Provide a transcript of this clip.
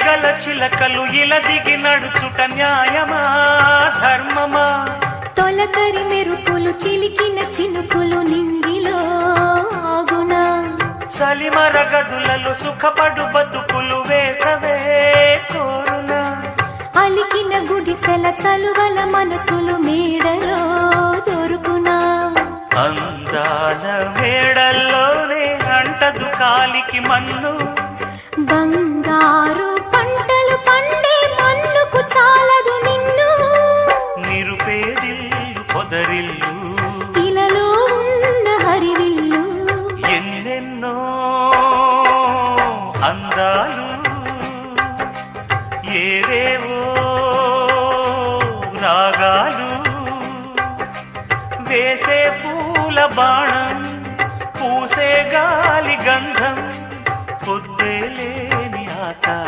ఇలగల చిలకలు ఇలా దిగి నడుచుట న్యాయమా ధర్మమా? తొలకరి మెరుపులు చిలికిన చినుకులు నింగిలో ఆగునా? చలిమర గదులలో సుఖపడు బతుకులు వేసవే కోరునా? అలికిన గుడిసెల చలువల మనసులు మేడలో దొరుకునా? అందాల మేడల్లోనే అంటదు కాలికి మన్ను, బంగారు పంటలు పండే మన్నుకు చాలదు నిన్ను. నిరుపేదిల్లు పొదరిల్లు ఇలలో ఉన్న హరివిల్లు ఎన్నెన్నో అందాలు ఏవేవో రాగాలు వేసే పూల బాణం పూసే గాలి గంధం పొద్దేలేని ఆకాశం.